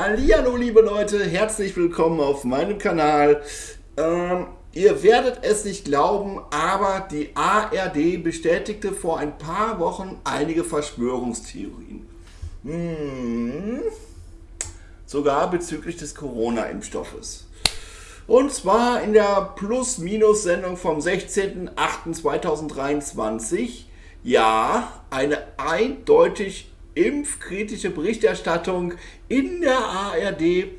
Hallihallo liebe Leute, herzlich willkommen auf meinem Kanal. Ihr werdet es nicht glauben, aber die ARD bestätigte vor ein paar Wochen einige Verschwörungstheorien. Sogar bezüglich des Corona-Impfstoffes. Und zwar in der Plus-Minus-Sendung vom 16.08.2023. Ja, eine eindeutig impfkritische Berichterstattung in der ARD.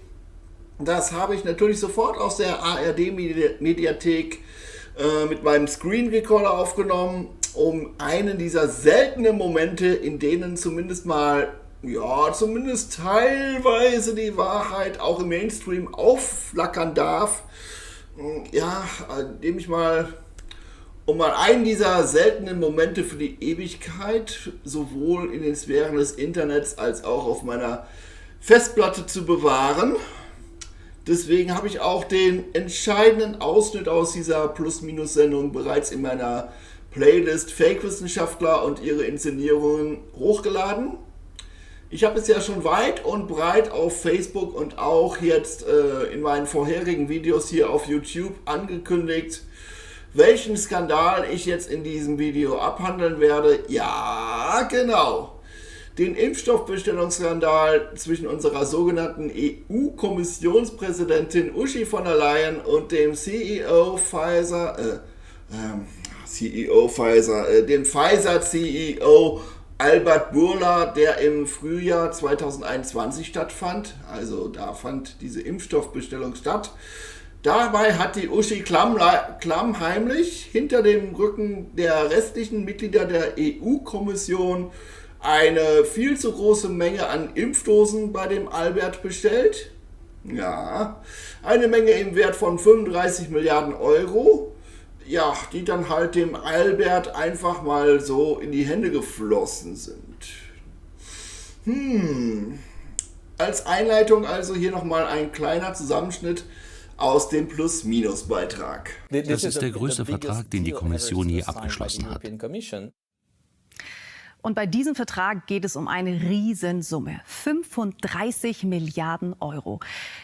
Das habe ich natürlich sofort aus der ARD-Mediathek mit meinem Screen Recorder aufgenommen, um einen dieser seltenen Momente, in denen zumindest teilweise die Wahrheit auch im Mainstream aufflackern darf, indem ich um einen dieser seltenen Momente für die Ewigkeit sowohl in den Sphären des Internets als auch auf meiner Festplatte zu bewahren. Deswegen habe ich auch den entscheidenden Ausschnitt aus dieser Plus-Minus-Sendung bereits in meiner Playlist Fake-Wissenschaftler und ihre Inszenierungen hochgeladen. Ich habe es ja schon weit und breit auf Facebook und auch jetzt in meinen vorherigen Videos hier auf YouTube angekündigt, welchen Skandal ich jetzt in diesem Video abhandeln werde. Ja, genau. Den Impfstoffbestellungsskandal zwischen unserer sogenannten EU-Kommissionspräsidentin Ursula von der Leyen und dem dem Pfizer-CEO Albert Bourla, der im Frühjahr 2021 stattfand. Also da fand diese Impfstoffbestellung statt. Dabei hat die Uschi klammheimlich hinter dem Rücken der restlichen Mitglieder der EU-Kommission eine viel zu große Menge an Impfdosen bei dem Albert bestellt. Ja, eine Menge im Wert von 35 Milliarden Euro. Ja, die dann halt dem Albert einfach mal so in die Hände geflossen sind. Als Einleitung also hier nochmal ein kleiner Zusammenschnitt aus dem Plus-Minus-Beitrag. Das ist der größte Vertrag, den die Kommission je abgeschlossen hat. Und bei diesem Vertrag geht es um eine Riesensumme, 35 Milliarden Euro.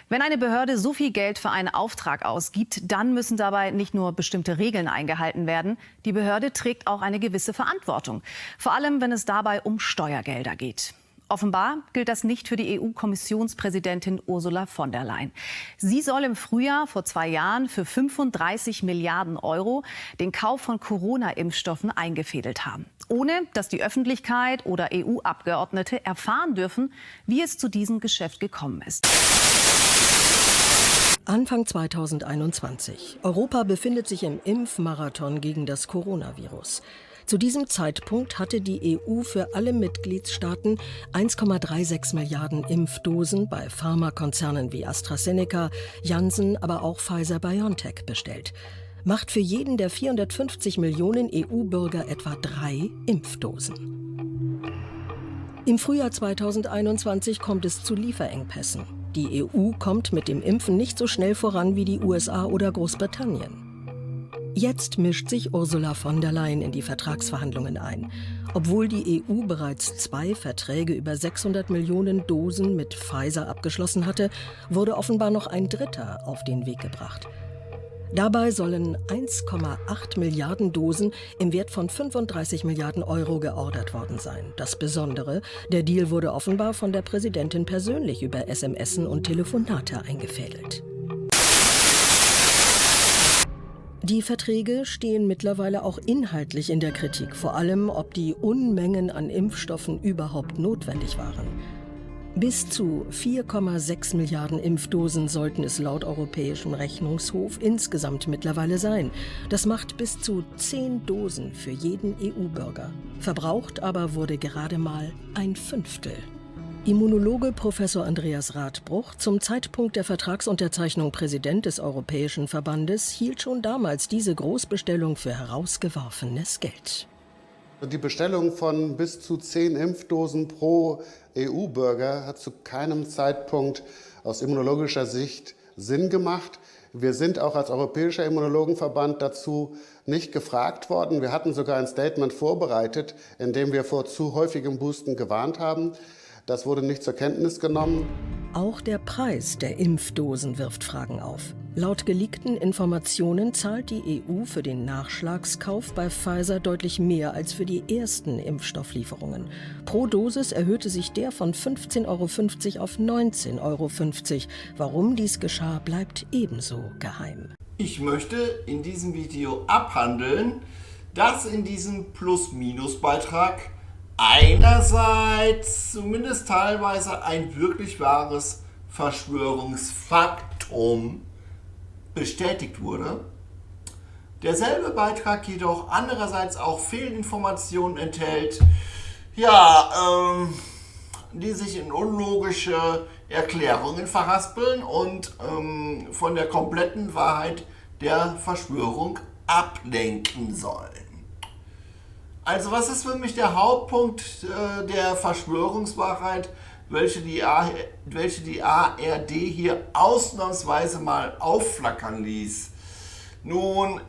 Wenn eine Behörde so viel Geld für einen Auftrag ausgibt, dann müssen dabei nicht nur bestimmte Regeln eingehalten werden. Die Behörde trägt auch eine gewisse Verantwortung, vor allem wenn es dabei um Steuergelder geht. Offenbar gilt das nicht für die EU-Kommissionspräsidentin Ursula von der Leyen. Sie soll im Frühjahr vor 2 Jahren für 35 Milliarden Euro den Kauf von Corona-Impfstoffen eingefädelt haben, ohne dass die Öffentlichkeit oder EU-Abgeordnete erfahren dürfen, wie es zu diesem Geschäft gekommen ist. Anfang 2021. Europa befindet sich im Impfmarathon gegen das Coronavirus. Zu diesem Zeitpunkt hatte die EU für alle Mitgliedstaaten 1,36 Milliarden Impfdosen bei Pharmakonzernen wie AstraZeneca, Janssen, aber auch Pfizer-BioNTech bestellt. Macht für jeden der 450 Millionen EU-Bürger etwa 3 Impfdosen. Im Frühjahr 2021 kommt es zu Lieferengpässen. Die EU kommt mit dem Impfen nicht so schnell voran wie die USA oder Großbritannien. Jetzt mischt sich Ursula von der Leyen in die Vertragsverhandlungen ein. Obwohl die EU bereits 2 Verträge über 600 Millionen Dosen mit Pfizer abgeschlossen hatte, wurde offenbar noch ein dritter auf den Weg gebracht. Dabei sollen 1,8 Milliarden Dosen im Wert von 35 Milliarden Euro geordert worden sein. Das Besondere, der Deal wurde offenbar von der Präsidentin persönlich über SMSen und Telefonate eingefädelt. Die Verträge stehen mittlerweile auch inhaltlich in der Kritik, vor allem ob die Unmengen an Impfstoffen überhaupt notwendig waren. Bis zu 4,6 Milliarden Impfdosen sollten es laut Europäischem Rechnungshof insgesamt mittlerweile sein. Das macht bis zu 10 Dosen für jeden EU-Bürger. Verbraucht aber wurde gerade mal ein Fünftel. Immunologe Professor Andreas Radbruch, zum Zeitpunkt der Vertragsunterzeichnung Präsident des Europäischen Verbandes, hielt schon damals diese Großbestellung für herausgeworfenes Geld. Die Bestellung von bis zu 10 Impfdosen pro EU-Bürger hat zu keinem Zeitpunkt aus immunologischer Sicht Sinn gemacht. Wir sind auch als Europäischer Immunologenverband dazu nicht gefragt worden. Wir hatten sogar ein Statement vorbereitet, in dem wir vor zu häufigem Boosten gewarnt haben. Das wurde nicht zur Kenntnis genommen. Auch der Preis der Impfdosen wirft Fragen auf. Laut geleakten Informationen zahlt die EU für den Nachschlagskauf bei Pfizer deutlich mehr als für die ersten Impfstofflieferungen. Pro Dosis erhöhte sich der von 15,50 € auf 19,50 €. Warum dies geschah, bleibt ebenso geheim. Ich möchte in diesem Video abhandeln, dass in diesem Plus-Minus-Beitrag einerseits zumindest teilweise ein wirklich wahres Verschwörungsfaktum bestätigt wurde. Derselbe Beitrag jedoch andererseits auch Fehlinformationen enthält, die sich in unlogische Erklärungen verhaspeln und von der kompletten Wahrheit der Verschwörung ablenken sollen. Also was ist für mich der Hauptpunkt der Verschwörungswahrheit, welche die ARD hier ausnahmsweise mal aufflackern ließ? Nun,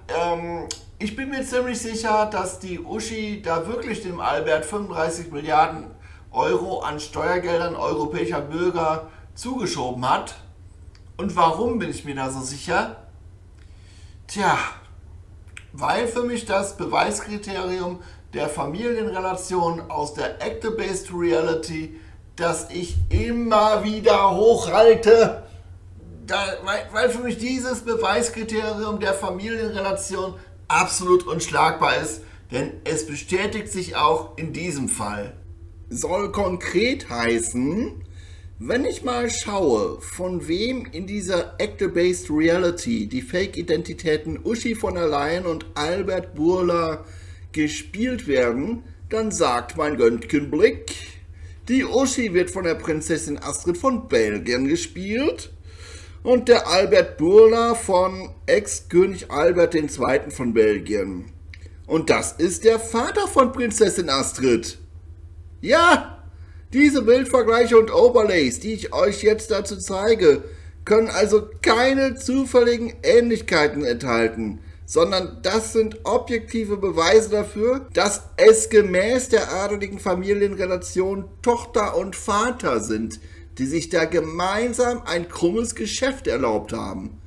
ich bin mir ziemlich sicher, dass die Uschi da wirklich dem Albert 35 Milliarden Euro an Steuergeldern europäischer Bürger zugeschoben hat. Und warum bin ich mir da so sicher? Tja, weil für mich das Beweiskriterium der Familienrelation aus der Actor-Based Reality, das ich immer wieder hochhalte, weil für mich dieses Beweiskriterium der Familienrelation absolut unschlagbar ist, denn es bestätigt sich auch in diesem Fall. Soll konkret heißen, wenn ich mal schaue, von wem in dieser Actor-Based Reality die Fake-Identitäten Uschi von der Leyen und Albert Bourla gespielt werden, dann sagt mein Röntgenblick, die Uschi wird von der Prinzessin Astrid von Belgien gespielt und der Albert Bourla von Ex-König Albert II. Von Belgien. Und das ist der Vater von Prinzessin Astrid. Ja, diese Bildvergleiche und Overlays, die ich euch jetzt dazu zeige, können also keine zufälligen Ähnlichkeiten enthalten, sondern das sind objektive Beweise dafür, dass es gemäß der adeligen Familienrelation Tochter und Vater sind, die sich da gemeinsam ein krummes Geschäft erlaubt haben.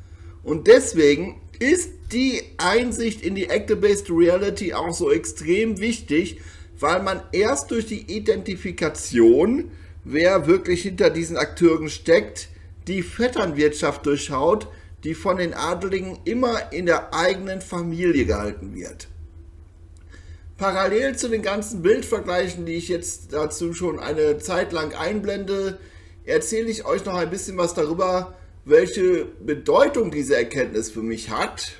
Und deswegen ist die Einsicht in die Actor-Based Reality auch so extrem wichtig, weil man erst durch die Identifikation, wer wirklich hinter diesen Akteuren steckt, die Vetternwirtschaft durchschaut, die von den Adeligen immer in der eigenen Familie gehalten wird. Parallel zu den ganzen Bildvergleichen, die ich jetzt dazu schon eine Zeit lang einblende, erzähle ich euch noch ein bisschen was darüber, welche Bedeutung diese Erkenntnis für mich hat.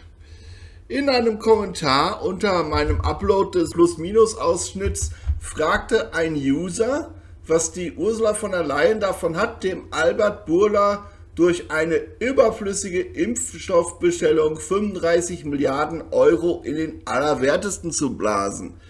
In einem Kommentar unter meinem Upload des Plus-Minus-Ausschnitts fragte ein User, was die Ursula von der Leyen davon hat, dem Albert Bourla durch eine überflüssige Impfstoffbestellung 35 Milliarden Euro in den Allerwertesten zu blasen.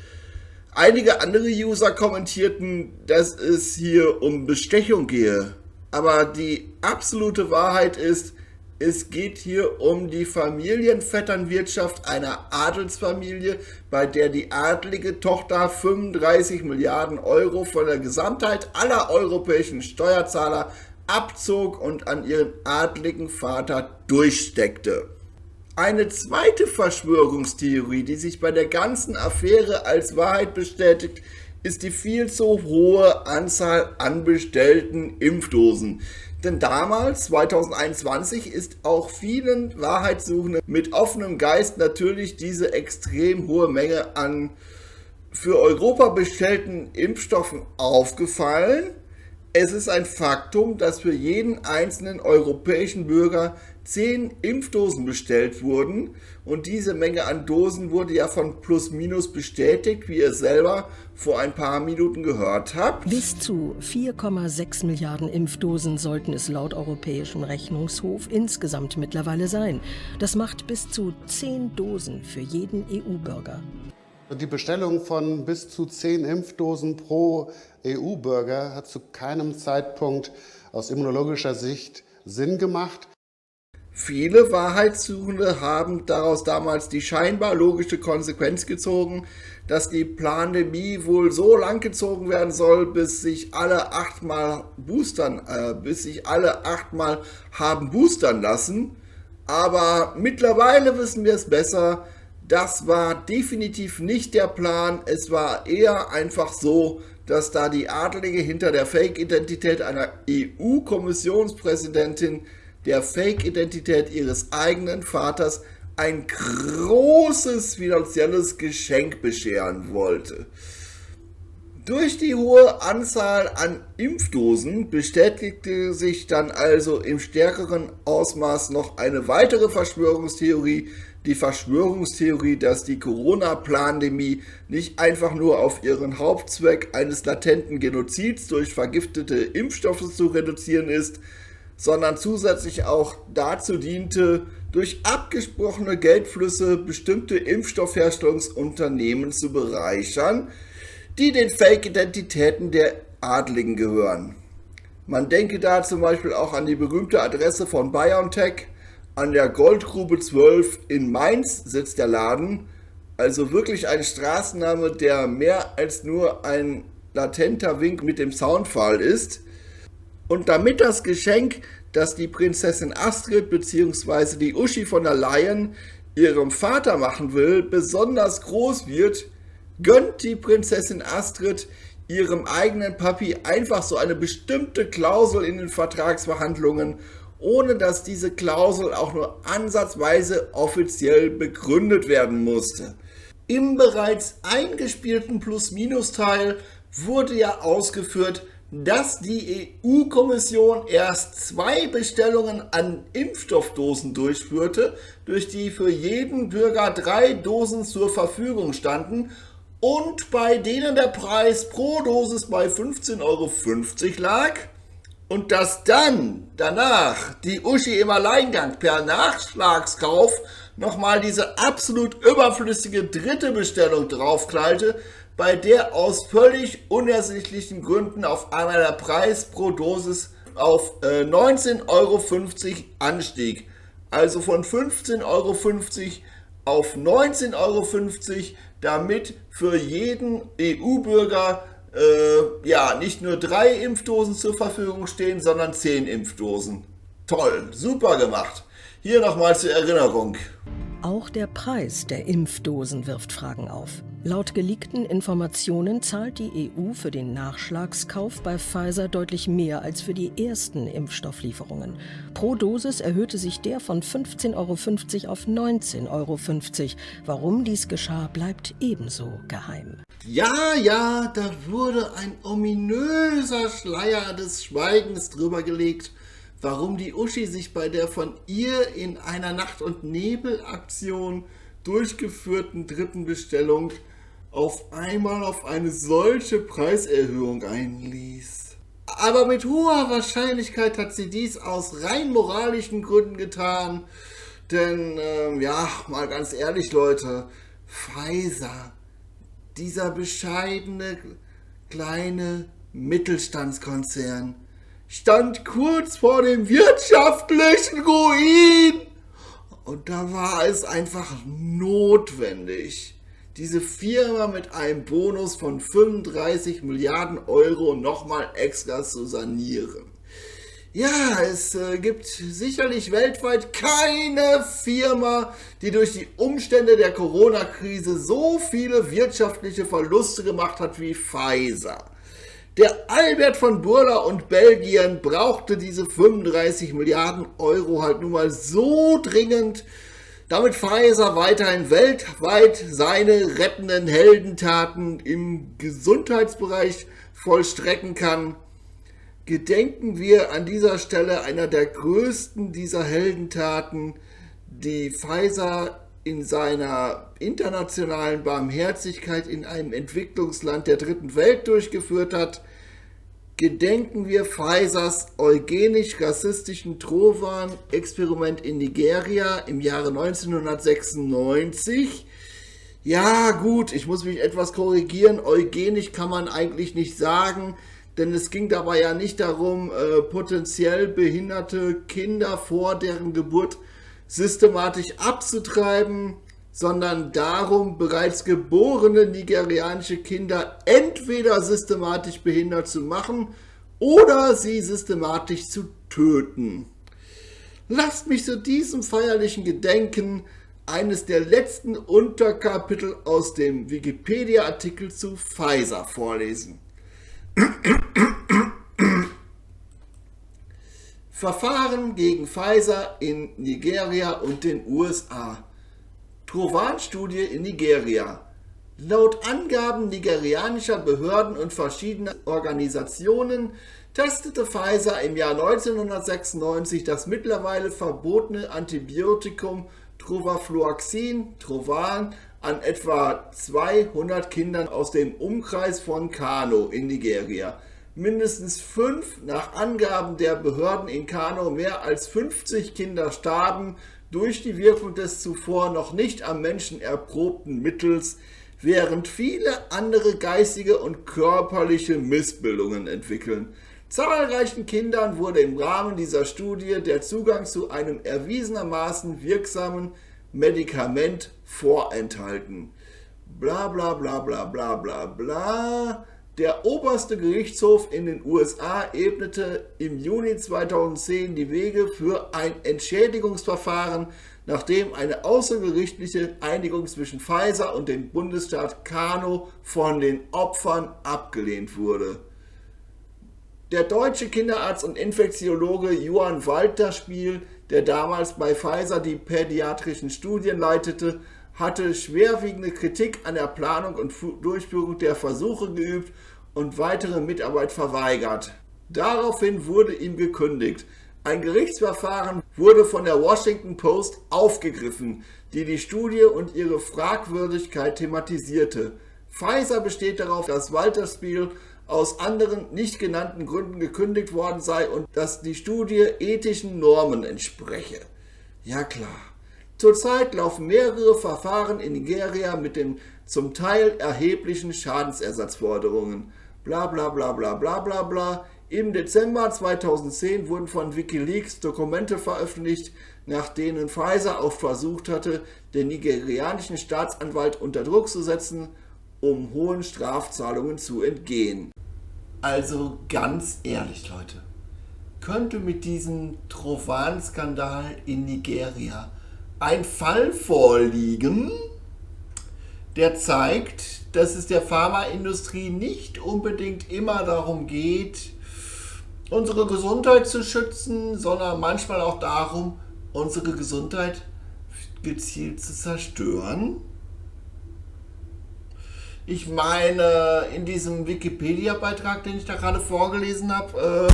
Einige andere User kommentierten, dass es hier um Bestechung gehe. Aber die absolute Wahrheit ist, es geht hier um die Familienvetternwirtschaft einer Adelsfamilie, bei der die adelige Tochter 35 Milliarden Euro von der Gesamtheit aller europäischen Steuerzahler abzog und an ihren adligen Vater durchsteckte. Eine zweite Verschwörungstheorie, die sich bei der ganzen Affäre als Wahrheit bestätigt, ist die viel zu hohe Anzahl an bestellten Impfdosen. Denn damals, 2021, ist auch vielen Wahrheitssuchenden mit offenem Geist natürlich diese extrem hohe Menge an für Europa bestellten Impfstoffen aufgefallen. Es ist ein Faktum, dass für jeden einzelnen europäischen Bürger 10 Impfdosen bestellt wurden und diese Menge an Dosen wurde ja von Plus-Minus bestätigt, wie ihr selber vor ein paar Minuten gehört habt. Bis zu 4,6 Milliarden Impfdosen sollten es laut Europäischem Rechnungshof insgesamt mittlerweile sein. Das macht bis zu 10 Dosen für jeden EU-Bürger. Die Bestellung von bis zu 10 Impfdosen pro EU-Bürger hat zu keinem Zeitpunkt aus immunologischer Sicht Sinn gemacht. Viele Wahrheitssuchende haben daraus damals die scheinbar logische Konsequenz gezogen, dass die Pandemie wohl so lang gezogen werden soll, bis sich alle 8-mal haben boostern lassen. Aber mittlerweile wissen wir es besser. Das war definitiv nicht der Plan. Es war eher einfach so, dass da die Adlige hinter der Fake-Identität einer EU-Kommissionspräsidentin, der Fake-Identität ihres eigenen Vaters, ein großes finanzielles Geschenk bescheren wollte. Durch die hohe Anzahl an Impfdosen bestätigte sich dann also im stärkeren Ausmaß noch eine weitere Verschwörungstheorie, die Verschwörungstheorie, dass die Corona-Pandemie nicht einfach nur auf ihren Hauptzweck eines latenten Genozids durch vergiftete Impfstoffe zu reduzieren ist, sondern zusätzlich auch dazu diente, durch abgesprochene Geldflüsse bestimmte Impfstoffherstellungsunternehmen zu bereichern, die den Fake-Identitäten der Adligen gehören. Man denke da zum Beispiel auch an die berühmte Adresse von BioNTech. An der Goldgrube 12 in Mainz sitzt der Laden, also wirklich ein Straßenname, der mehr als nur ein latenter Wink mit dem Soundfall ist. Und damit das Geschenk, das die Prinzessin Astrid bzw. die Uschi von der Leyen ihrem Vater machen will, besonders groß wird, gönnt die Prinzessin Astrid ihrem eigenen Papi einfach so eine bestimmte Klausel in den Vertragsverhandlungen, ohne dass diese Klausel auch nur ansatzweise offiziell begründet werden musste. Im bereits eingespielten Plus-Minus-Teil wurde ja ausgeführt, dass die EU-Kommission erst 2 Bestellungen an Impfstoffdosen durchführte, durch die für jeden Bürger 3 Dosen zur Verfügung standen und bei denen der Preis pro Dosis bei 15,50 € lag und dass dann danach die Uschi im Alleingang per Nachschlagskauf nochmal diese absolut überflüssige 3. Bestellung draufknallte, bei der aus völlig unersichtlichen Gründen auf einmal der Preis pro Dosis auf 19,50 € anstieg. Also von 15,50 € auf 19,50 €, damit für jeden EU-Bürger nicht nur 3 Impfdosen zur Verfügung stehen, sondern 10 Impfdosen. Toll, super gemacht. Hier nochmal zur Erinnerung. Auch der Preis der Impfdosen wirft Fragen auf. Laut geleakten Informationen zahlt die EU für den Nachschlagskauf bei Pfizer deutlich mehr als für die ersten Impfstofflieferungen. Pro Dosis erhöhte sich der von 15,50 € auf 19,50 €. Warum dies geschah, bleibt ebenso geheim. Ja, da wurde ein ominöser Schleier des Schweigens drüber gelegt, warum die Uschi sich bei der von ihr in einer Nacht- und Nebelaktion durchgeführten 3. Bestellung auf einmal auf eine solche Preiserhöhung einließ. Aber mit hoher Wahrscheinlichkeit hat sie dies aus rein moralischen Gründen getan, denn mal ganz ehrlich Leute, Pfizer, dieser bescheidene kleine Mittelstandskonzern, stand kurz vor dem wirtschaftlichen Ruin. Und da war es einfach notwendig, diese Firma mit einem Bonus von 35 Milliarden € nochmal extra zu sanieren. Ja, es gibt sicherlich weltweit keine Firma, die durch die Umstände der Corona-Krise so viele wirtschaftliche Verluste gemacht hat wie Pfizer. Der Albert von Burla und Belgien brauchte diese 35 Milliarden € halt nun mal so dringend, damit Pfizer weiterhin weltweit seine rettenden Heldentaten im Gesundheitsbereich vollstrecken kann. Gedenken wir an dieser Stelle einer der größten dieser Heldentaten, die Pfizer in seiner internationalen Barmherzigkeit in einem Entwicklungsland der 3. Welt durchgeführt hat. Gedenken wir Pfizers eugenisch-rassistischen Trovan-Experiment in Nigeria im Jahre 1996. Ja gut, ich muss mich etwas korrigieren, eugenisch kann man eigentlich nicht sagen, Denn es ging dabei ja nicht darum, potenziell behinderte Kinder vor deren Geburt systematisch abzutreiben, sondern darum, bereits geborene nigerianische Kinder entweder systematisch behindert zu machen oder sie systematisch zu töten. Lasst mich zu diesem feierlichen Gedenken eines der letzten Unterkapitel aus dem Wikipedia-Artikel zu Pfizer vorlesen. Verfahren gegen Pfizer in Nigeria und den USA. Trovan-Studie in Nigeria. Laut Angaben nigerianischer Behörden und verschiedener Organisationen testete Pfizer im Jahr 1996 das mittlerweile verbotene Antibiotikum Trovafloxacin, Trovan, an etwa 200 Kindern aus dem Umkreis von Kano in Nigeria. Mindestens 5, nach Angaben der Behörden in Kano, mehr als 50 Kinder starben durch die Wirkung des zuvor noch nicht am Menschen erprobten Mittels, während viele andere geistige und körperliche Missbildungen entwickeln. Zahlreichen Kindern wurde im Rahmen dieser Studie der Zugang zu einem erwiesenermaßen wirksamen Medikament vorenthalten. Bla bla bla bla bla bla bla. Der oberste Gerichtshof in den USA ebnete im Juni 2010 die Wege für ein Entschädigungsverfahren, nachdem eine außergerichtliche Einigung zwischen Pfizer und dem Bundesstaat Kano von den Opfern abgelehnt wurde. Der deutsche Kinderarzt und Infektiologe Johann Walterspiel, der damals bei Pfizer die pädiatrischen Studien leitete, hatte schwerwiegende Kritik an der Planung und Durchführung der Versuche geübt und weitere Mitarbeit verweigert. Daraufhin wurde ihm gekündigt. Ein Gerichtsverfahren wurde von der Washington Post aufgegriffen, die die Studie und ihre Fragwürdigkeit thematisierte. Pfizer besteht darauf, dass Walterspiel aus anderen nicht genannten Gründen gekündigt worden sei und dass die Studie ethischen Normen entspreche. Ja klar. Zurzeit laufen mehrere Verfahren in Nigeria mit den zum Teil erheblichen Schadensersatzforderungen. Bla bla bla bla bla bla bla. Im Dezember 2010 wurden von WikiLeaks Dokumente veröffentlicht, nach denen Pfizer auch versucht hatte, den nigerianischen Staatsanwalt unter Druck zu setzen, um hohen Strafzahlungen zu entgehen. Also ganz ehrlich, Leute, könnte mit diesem Trovan-Skandal in Nigeria ein Fall vorliegen, der zeigt, dass es der Pharmaindustrie nicht unbedingt immer darum geht, unsere Gesundheit zu schützen, sondern manchmal auch darum, unsere Gesundheit gezielt zu zerstören. Ich meine, in diesem Wikipedia-Beitrag, den ich da gerade vorgelesen habe,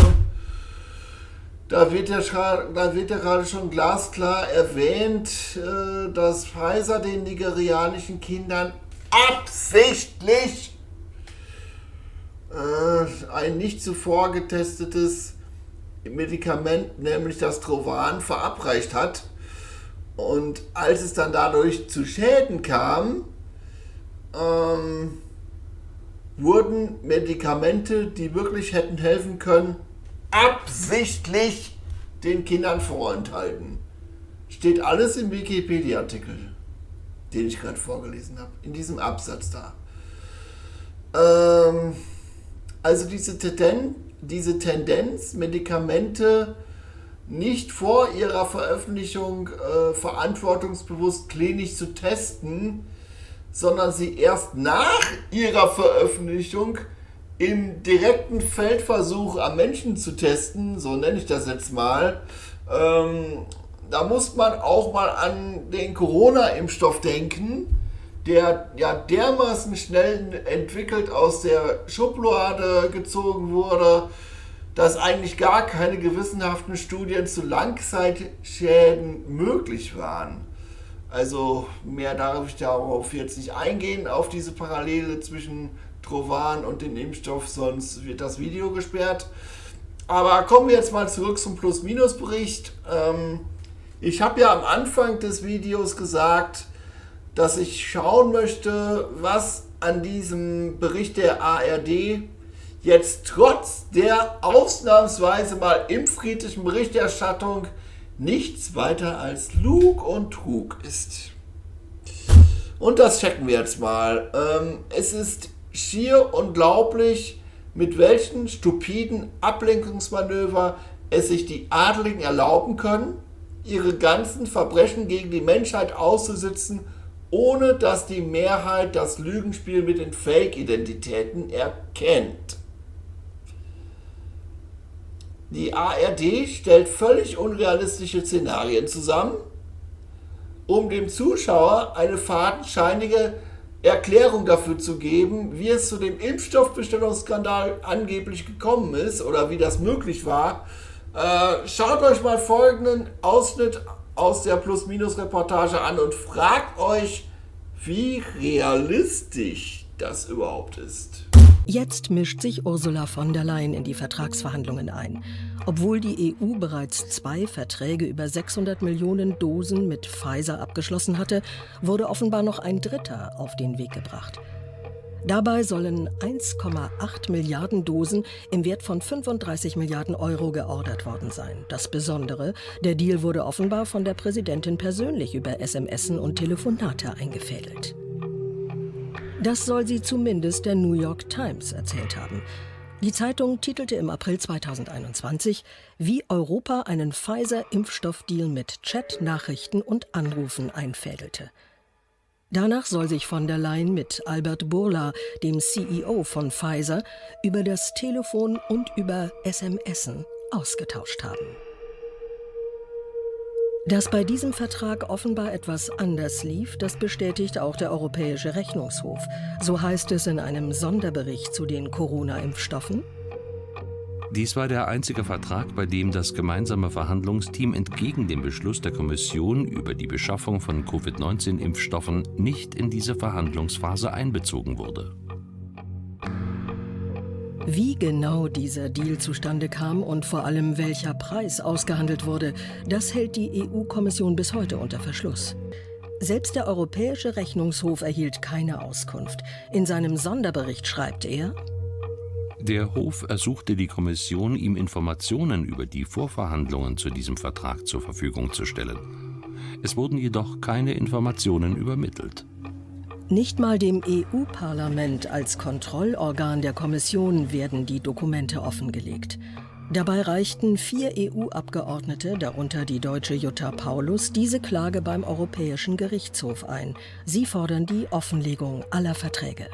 da wird ja gerade schon glasklar erwähnt, dass Pfizer den nigerianischen Kindern absichtlich ein nicht zuvor getestetes Medikament, nämlich das Trovan, verabreicht hat. Und als es dann dadurch zu Schäden kam, wurden Medikamente, die wirklich hätten helfen können, absichtlich den Kindern vorenthalten. Steht alles im Wikipedia-Artikel, den ich gerade vorgelesen habe, in diesem Absatz da. Also diese Tendenz, Medikamente nicht vor ihrer Veröffentlichung verantwortungsbewusst klinisch zu testen, sondern sie erst nach ihrer Veröffentlichung im direkten Feldversuch am Menschen zu testen, so nenne ich das jetzt mal. Da muss man auch mal an den Corona-Impfstoff denken, der ja dermaßen schnell entwickelt aus der Schublade gezogen wurde, dass eigentlich gar keine gewissenhaften Studien zu Langzeitschäden möglich waren. Also mehr darf ich darauf jetzt nicht eingehen, auf diese Parallele zwischen Trovan und dem Impfstoff, sonst wird das Video gesperrt. Aber kommen wir jetzt mal zurück zum Plus-Minus-Bericht. Ich habe ja am Anfang des Videos gesagt, dass ich schauen möchte, was an diesem Bericht der ARD jetzt trotz der ausnahmsweise mal impffriedlichen Berichterstattung nichts weiter als Lug und Trug ist. Und das checken wir jetzt mal. Es ist schier unglaublich, mit welchen stupiden Ablenkungsmanöver es sich die Adligen erlauben können, ihre ganzen Verbrechen gegen die Menschheit auszusitzen, ohne dass die Mehrheit das Lügenspiel mit den Fake-Identitäten erkennt. Die ARD stellt völlig unrealistische Szenarien zusammen, um dem Zuschauer eine fadenscheinige Erklärung dafür zu geben, wie es zu dem Impfstoffbestellungsskandal angeblich gekommen ist oder wie das möglich war. Schaut euch mal folgenden Ausschnitt aus der Plus-Minus-Reportage an und fragt euch, wie realistisch das überhaupt ist. Jetzt mischt sich Ursula von der Leyen in die Vertragsverhandlungen ein. Obwohl die EU bereits 2 Verträge über 600 Millionen Dosen mit Pfizer abgeschlossen hatte, wurde offenbar noch ein dritter auf den Weg gebracht. Dabei sollen 1,8 Milliarden Dosen im Wert von 35 Milliarden Euro geordert worden sein. Das Besondere, der Deal wurde offenbar von der Präsidentin persönlich über SMSen und Telefonate eingefädelt. Das soll sie zumindest der New York Times erzählt haben. Die Zeitung titelte im April 2021, wie Europa einen Pfizer-Impfstoffdeal mit Chat, Nachrichten und Anrufen einfädelte. Danach soll sich von der Leyen mit Albert Bourla, dem CEO von Pfizer, über das Telefon und über SMSen ausgetauscht haben. Dass bei diesem Vertrag offenbar etwas anders lief, das bestätigt auch der Europäische Rechnungshof. So heißt es in einem Sonderbericht zu den Corona-Impfstoffen. Dies war der einzige Vertrag, bei dem das gemeinsame Verhandlungsteam entgegen dem Beschluss der Kommission über die Beschaffung von Covid-19-Impfstoffen nicht in diese Verhandlungsphase einbezogen wurde. Wie genau dieser Deal zustande kam und vor allem welcher Preis ausgehandelt wurde, das hält die EU-Kommission bis heute unter Verschluss. Selbst der Europäische Rechnungshof erhielt keine Auskunft. In seinem Sonderbericht schreibt er: Der Hof ersuchte die Kommission, ihm Informationen über die Vorverhandlungen zu diesem Vertrag zur Verfügung zu stellen. Es wurden jedoch keine Informationen übermittelt. Nicht mal dem EU-Parlament als Kontrollorgan der Kommission werden die Dokumente offengelegt. Dabei reichten 4 EU-Abgeordnete, darunter die deutsche Jutta Paulus, diese Klage beim Europäischen Gerichtshof ein. Sie fordern die Offenlegung aller Verträge.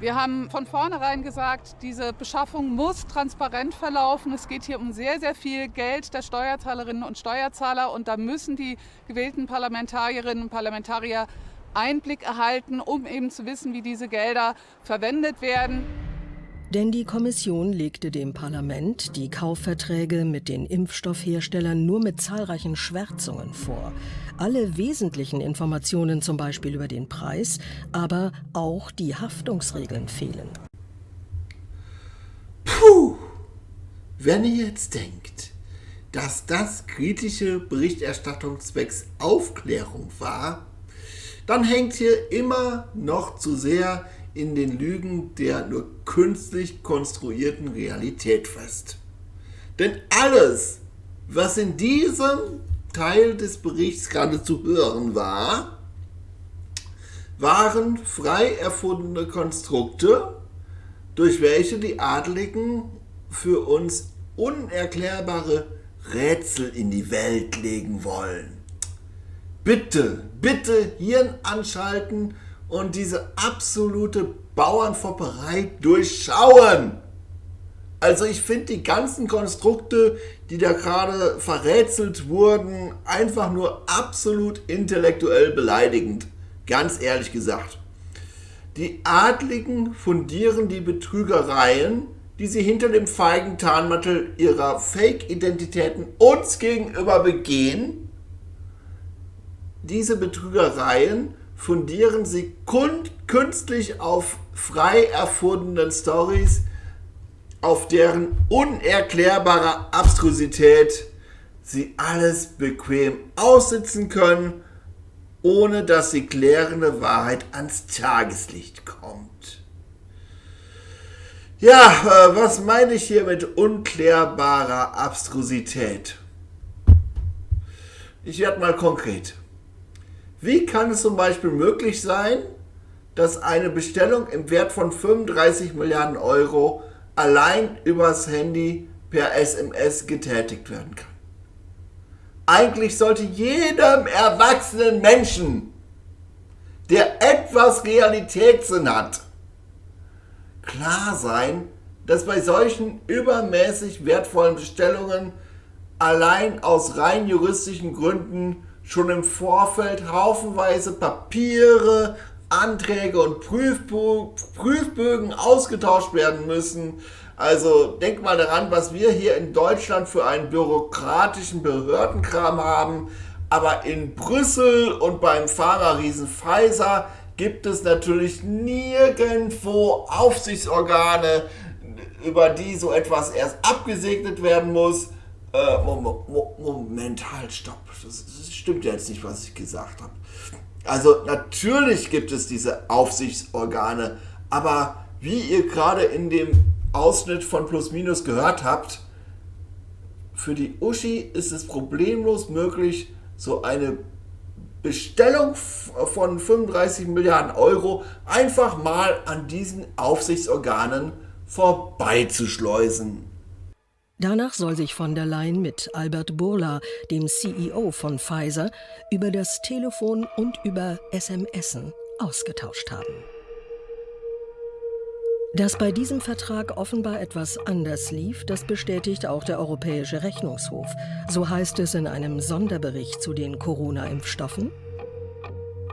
Wir haben von vornherein gesagt, diese Beschaffung muss transparent verlaufen. Es geht hier um sehr, sehr viel Geld der Steuerzahlerinnen und Steuerzahler und da müssen die gewählten Parlamentarierinnen und Parlamentarier Einblick erhalten, um eben zu wissen, wie diese Gelder verwendet werden. Denn die Kommission legte dem Parlament die Kaufverträge mit den Impfstoffherstellern nur mit zahlreichen Schwärzungen vor. Alle wesentlichen Informationen, zum Beispiel über den Preis, aber auch die Haftungsregeln fehlen. Puh! Wenn ihr jetzt denkt, dass das kritische Berichterstattung zwecks Aufklärung war, dann hängt hier immer noch zu sehr in den Lügen der nur künstlich konstruierten Realität fest. Denn alles, was in diesem Teil des Berichts gerade zu hören war, waren frei erfundene Konstrukte, durch welche die Adligen für uns unerklärbare Rätsel in die Welt legen wollen. Bitte, bitte Hirn anschalten und diese absolute Bauernfopperei durchschauen. Also ich finde die ganzen Konstrukte, die da gerade verrätselt wurden, einfach nur absolut intellektuell beleidigend. Ganz ehrlich gesagt. Die Adligen fundieren die Betrügereien, die sie hinter dem feigen Tarnmantel ihrer Fake-Identitäten uns gegenüber begehen. Diese Betrügereien fundieren sie künstlich auf frei erfundenen Storys, auf deren unerklärbare Abstrusität sie alles bequem aussitzen können, ohne dass die klärende Wahrheit ans Tageslicht kommt. Ja, was meine ich hier mit unklärbarer Abstrusität? Ich werde mal konkret. Wie kann es zum Beispiel möglich sein, dass eine Bestellung im Wert von 35 Milliarden Euro allein übers Handy per SMS getätigt werden kann? Eigentlich sollte jedem erwachsenen Menschen, der etwas Realitätssinn hat, klar sein, dass bei solchen übermäßig wertvollen Bestellungen allein aus rein juristischen Gründen schon im Vorfeld haufenweise Papiere, Anträge und Prüfbögen ausgetauscht werden müssen. Also denk mal daran, was wir hier in Deutschland für einen bürokratischen Behördenkram haben. Aber in Brüssel und beim Pharma-Riesen Pfizer gibt es natürlich nirgendwo Aufsichtsorgane, über die so etwas erst abgesegnet werden muss. Moment, halt, stopp. Das stimmt jetzt nicht, was ich gesagt habe. Also natürlich gibt es diese Aufsichtsorgane, aber wie ihr gerade in dem Ausschnitt von Plus Minus gehört habt, für die Uschi ist es problemlos möglich, so eine Bestellung von 35 Milliarden Euro einfach mal an diesen Aufsichtsorganen vorbeizuschleusen. Danach soll sich von der Leyen mit Albert Bourla, dem CEO von Pfizer, über das Telefon und über SMSen ausgetauscht haben. Dass bei diesem Vertrag offenbar etwas anders lief, das bestätigt auch der Europäische Rechnungshof. So heißt es in einem Sonderbericht zu den Corona-Impfstoffen.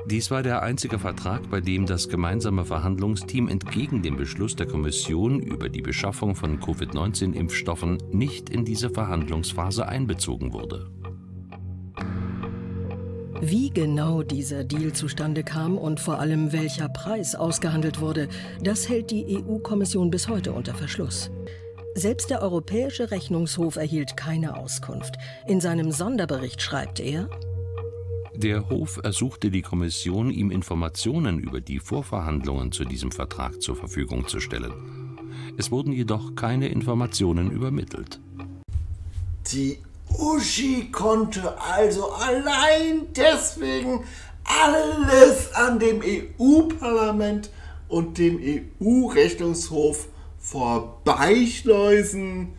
Dies war der einzige Vertrag, bei dem das gemeinsame Verhandlungsteam entgegen dem Beschluss der Kommission über die Beschaffung von Covid-19-Impfstoffen nicht in diese Verhandlungsphase einbezogen wurde. Wie genau dieser Deal zustande kam und vor allem welcher Preis ausgehandelt wurde, das hält die EU-Kommission bis heute unter Verschluss. Selbst der Europäische Rechnungshof erhielt keine Auskunft. In seinem Sonderbericht schreibt er: Der Hof ersuchte die Kommission, ihm Informationen über die Vorverhandlungen zu diesem Vertrag zur Verfügung zu stellen. Es wurden jedoch keine Informationen übermittelt. Die Uschi konnte also allein deswegen alles an dem EU-Parlament und dem EU-Rechnungshof vorbeischleusen,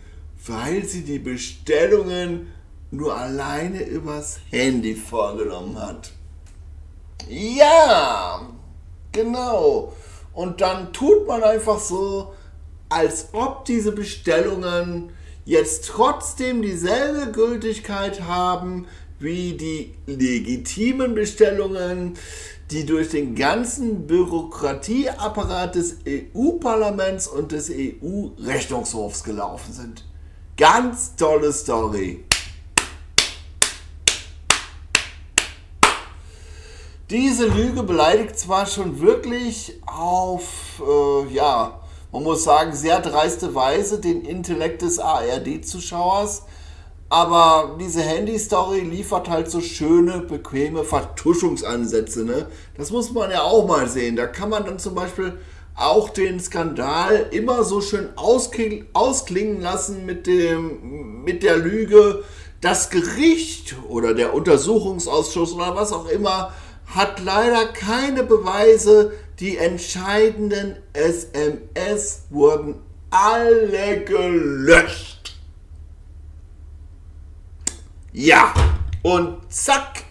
weil sie die Bestellungen nur alleine übers Handy vorgenommen hat. Ja, genau. Und dann tut man einfach so, als ob diese Bestellungen jetzt trotzdem dieselbe Gültigkeit haben wie die legitimen Bestellungen, die durch den ganzen Bürokratieapparat des EU-Parlaments und des EU-Rechnungshofs gelaufen sind. Ganz tolle Story. Diese Lüge beleidigt zwar schon wirklich auf, man muss sagen, sehr dreiste Weise den Intellekt des ARD-Zuschauers, aber diese Handy-Story liefert halt so schöne, bequeme Vertuschungsansätze, ne? Das muss man ja auch mal sehen. Da kann man dann zum Beispiel auch den Skandal immer so schön ausklingen lassen mit der Lüge, das Gericht oder der Untersuchungsausschuss oder was auch immer hat leider keine Beweise, die entscheidenden SMS wurden alle gelöscht. Ja, und zack,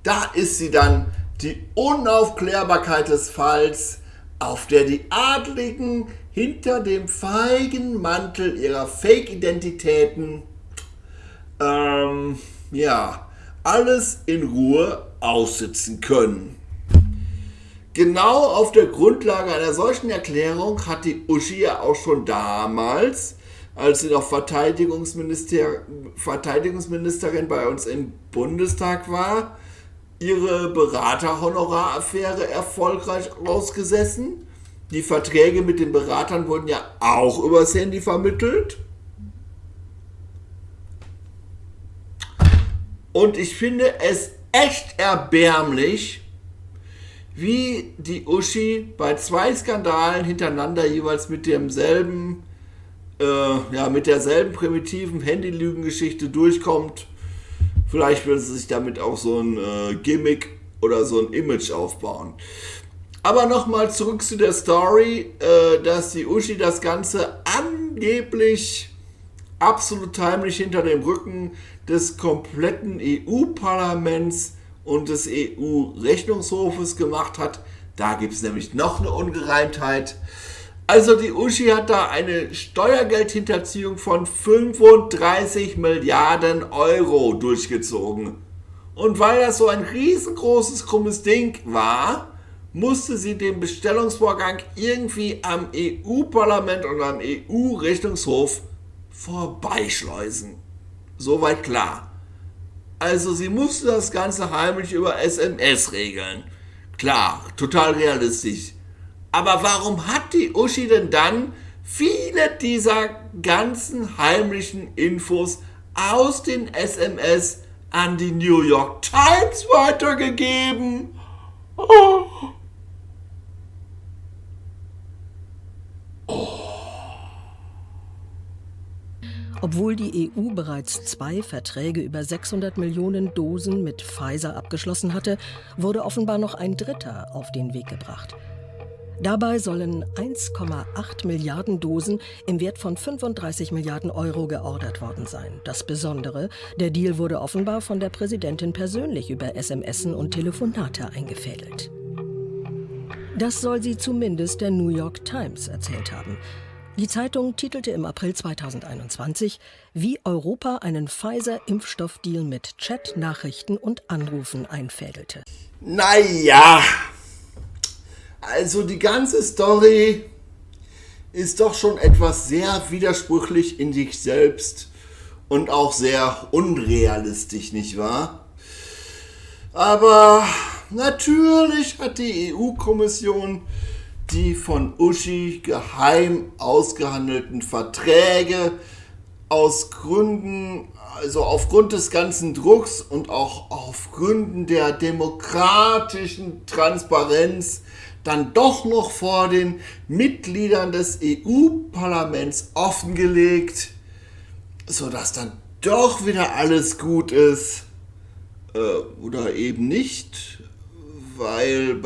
da ist sie dann, die Unaufklärbarkeit des Falls, auf der die Adligen hinter dem feigen Mantel ihrer Fake-Identitäten alles in Ruhe aussitzen können. Genau auf der Grundlage einer solchen Erklärung hat die Uschi ja auch schon damals, als sie noch Verteidigungsministerin bei uns im Bundestag war, ihre Beraterhonoraraffäre erfolgreich ausgesessen. Die Verträge mit den Beratern wurden ja auch übers Handy vermittelt. Und ich finde es echt erbärmlich, wie die Uschi bei 2 Skandalen hintereinander jeweils mit derselben primitiven Handylügengeschichte durchkommt. Vielleicht will sie sich damit auch so ein Gimmick oder so ein Image aufbauen. Aber nochmal zurück zu der Story, dass die Uschi das Ganze angeblich absolut heimlich hinter dem Rücken des kompletten EU-Parlaments und des EU-Rechnungshofes gemacht hat. Da gibt es nämlich noch eine Ungereimtheit. Also die Uschi hat da eine Steuergeldhinterziehung von 35 Milliarden Euro durchgezogen. Und weil das so ein riesengroßes, krummes Ding war, musste sie den Bestellungsvorgang irgendwie am EU-Parlament und am EU-Rechnungshof vorbeischleusen. Soweit klar. Also sie musste das Ganze heimlich über SMS regeln. Klar, total realistisch. Aber warum hat die Uschi denn dann viele dieser ganzen heimlichen Infos aus den SMS an die New York Times weitergegeben? Oh. Obwohl die EU bereits 2 Verträge über 600 Millionen Dosen mit Pfizer abgeschlossen hatte, wurde offenbar noch ein dritter auf den Weg gebracht. Dabei sollen 1,8 Milliarden Dosen im Wert von 35 Milliarden Euro geordert worden sein. Das Besondere, der Deal wurde offenbar von der Präsidentin persönlich über SMSen und Telefonate eingefädelt. Das soll sie zumindest der New York Times erzählt haben. Die Zeitung titelte im April 2021, wie Europa einen Pfizer-Impfstoffdeal mit Chat, Nachrichten und Anrufen einfädelte. Naja, also die ganze Story ist doch schon etwas sehr widersprüchlich in sich selbst und auch sehr unrealistisch, nicht wahr? Aber natürlich hat die EU-Kommission die von Uschi geheim ausgehandelten Verträge aufgrund des ganzen Drucks und auch auf Gründen der demokratischen Transparenz dann doch noch vor den Mitgliedern des EU-Parlaments offengelegt, sodass dann doch wieder alles gut ist. Oder eben nicht, weil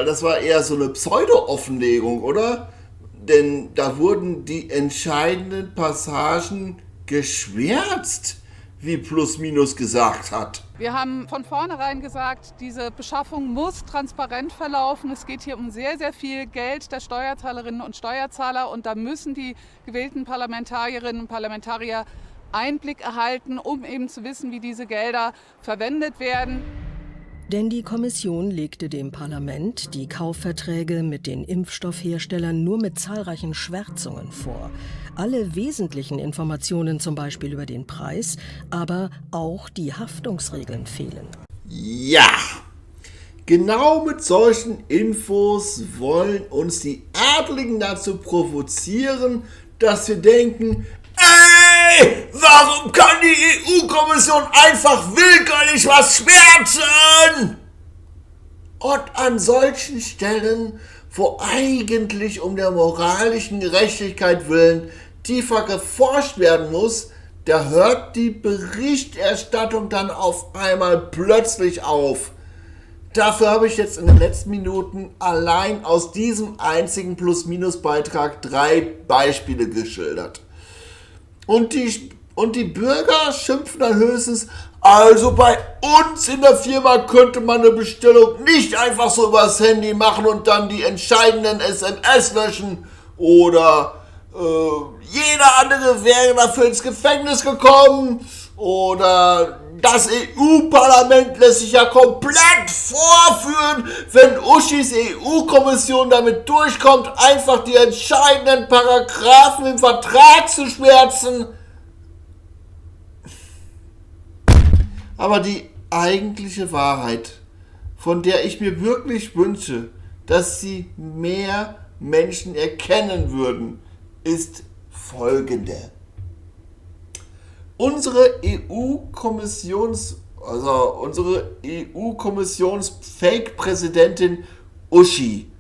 das war eher so eine Pseudo-Offenlegung, oder? Denn da wurden die entscheidenden Passagen geschwärzt, wie Plus Minus gesagt hat. Wir haben von vornherein gesagt, diese Beschaffung muss transparent verlaufen. Es geht hier um sehr, sehr viel Geld der Steuerzahlerinnen und Steuerzahler und da müssen die gewählten Parlamentarierinnen und Parlamentarier Einblick erhalten, um eben zu wissen, wie diese Gelder verwendet werden. Denn die Kommission legte dem Parlament die Kaufverträge mit den Impfstoffherstellern nur mit zahlreichen Schwärzungen vor. Alle wesentlichen Informationen, zum Beispiel über den Preis, aber auch die Haftungsregeln fehlen. Ja, genau mit solchen Infos wollen uns die Adligen dazu provozieren, dass wir denken, ey, warum kann die EU-Kommission einfach willkürlich was schwärzen? Und an solchen Stellen, wo eigentlich um der moralischen Gerechtigkeit willen tiefer geforscht werden muss, da hört die Berichterstattung dann auf einmal plötzlich auf. Dafür habe ich jetzt in den letzten Minuten allein aus diesem einzigen Plus-Minus-Beitrag 3 Beispiele geschildert. Und die Bürger schimpfen dann höchstens, also bei uns in der Firma könnte man eine Bestellung nicht einfach so übers Handy machen und dann die entscheidenden SMS löschen oder jeder andere wäre dafür ins Gefängnis gekommen oder das EU-Parlament lässt sich ja komplett vorführen, wenn Uschis EU-Kommission damit durchkommt, einfach die entscheidenden Paragraphen im Vertrag zu schwärzen. Aber die eigentliche Wahrheit, von der ich mir wirklich wünsche, dass sie mehr Menschen erkennen würden, ist folgende. Unsere EU-Kommissions- Also unsere EU-Kommissions-Fake-Präsidentin Uschi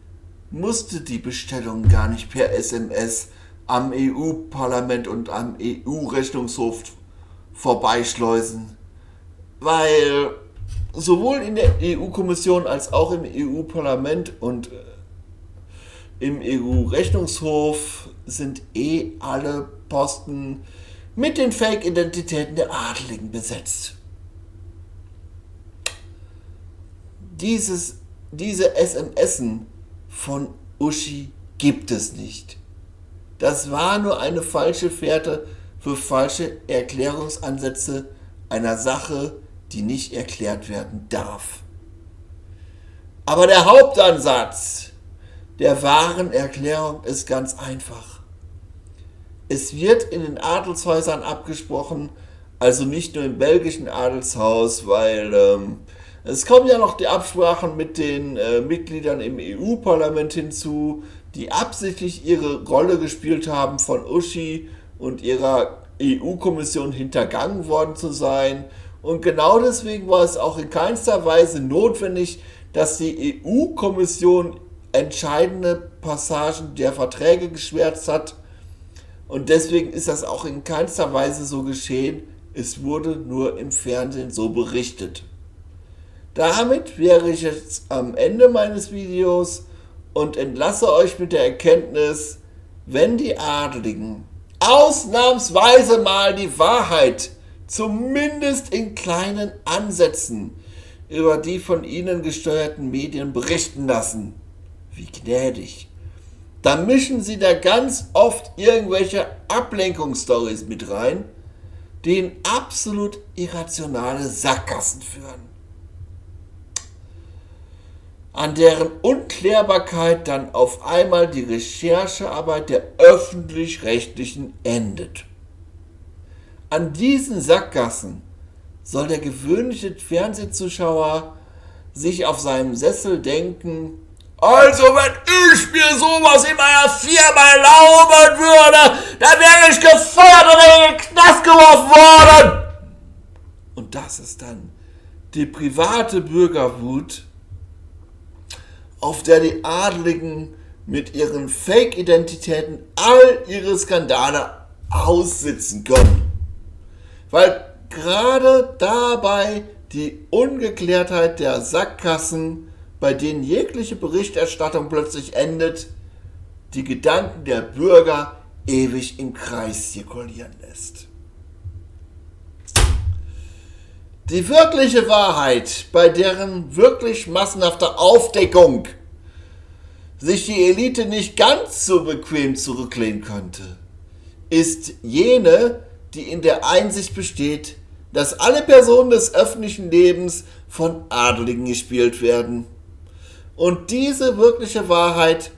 musste die Bestellung gar nicht per SMS am EU-Parlament und am EU-Rechnungshof vorbeischleusen, weil sowohl in der EU-Kommission als auch im EU-Parlament und im EU-Rechnungshof sind alle Posten mit den Fake-Identitäten der Adeligen besetzt. Diese SMSen von Uschi gibt es nicht. Das war nur eine falsche Fährte für falsche Erklärungsansätze einer Sache, die nicht erklärt werden darf. Aber der Hauptansatz der wahren Erklärung ist ganz einfach. Es wird in den Adelshäusern abgesprochen, also nicht nur im belgischen Adelshaus, weil es kommen ja noch die Absprachen mit den Mitgliedern im EU-Parlament hinzu, die absichtlich ihre Rolle gespielt haben, von Uschi und ihrer EU-Kommission hintergangen worden zu sein. Und genau deswegen war es auch in keinster Weise notwendig, dass die EU-Kommission entscheidende Passagen der Verträge geschwärzt hat. Und deswegen ist das auch in keinster Weise so geschehen. Es wurde nur im Fernsehen so berichtet. Damit wäre ich jetzt am Ende meines Videos und entlasse euch mit der Erkenntnis, wenn die Adeligen ausnahmsweise mal die Wahrheit, zumindest in kleinen Ansätzen, über die von ihnen gesteuerten Medien berichten lassen, wie gnädig, dann mischen sie da ganz oft irgendwelche Ablenkungsstories mit rein, die in absolut irrationale Sackgassen führen, an deren Unklärbarkeit dann auf einmal die Recherchearbeit der Öffentlich-Rechtlichen endet. An diesen Sackgassen soll der gewöhnliche Fernsehzuschauer sich auf seinem Sessel denken: Also wenn ich mir sowas in meiner Firma erlauben würde, dann wäre ich gefeuert oder in den Knast geworfen worden. Und das ist dann die private Bürgerwut, auf der die Adeligen mit ihren Fake-Identitäten all ihre Skandale aussitzen können. Weil gerade dabei die Ungeklärtheit der Sackgassen, bei denen jegliche Berichterstattung plötzlich endet, die Gedanken der Bürger ewig im Kreis zirkulieren lässt. Die wirkliche Wahrheit, bei deren wirklich massenhafter Aufdeckung sich die Elite nicht ganz so bequem zurücklehnen könnte, ist jene, die in der Einsicht besteht, dass alle Personen des öffentlichen Lebens von Adeligen gespielt werden. Und diese wirkliche Wahrheit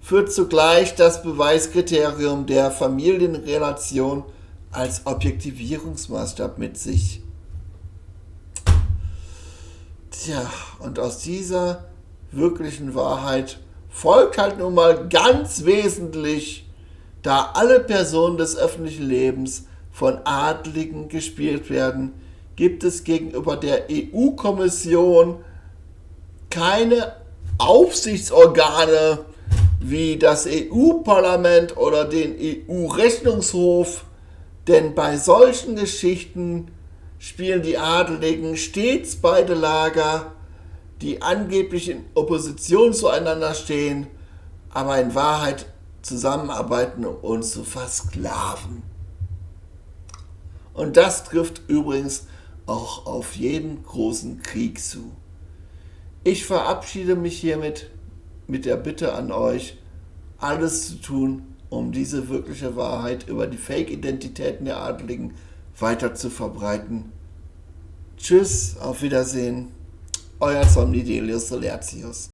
führt zugleich das Beweiskriterium der Familienrelation als Objektivierungsmaßstab mit sich. Tja, und aus dieser wirklichen Wahrheit folgt halt nun mal ganz wesentlich, da alle Personen des öffentlichen Lebens von Adeligen gespielt werden, gibt es gegenüber der EU-Kommission keine Aufsichtsorgane wie das EU-Parlament oder den EU-Rechnungshof, denn bei solchen Geschichten spielen die Adeligen stets beide Lager, die angeblich in Opposition zueinander stehen, aber in Wahrheit zusammenarbeiten, um uns zu versklaven. Und das trifft übrigens auch auf jeden großen Krieg zu. Ich verabschiede mich hiermit mit der Bitte an euch, alles zu tun, um diese wirkliche Wahrheit über die Fake-Identitäten der Adeligen weiter zu verbreiten. Tschüss, auf Wiedersehen, euer Somnidelius Solertius.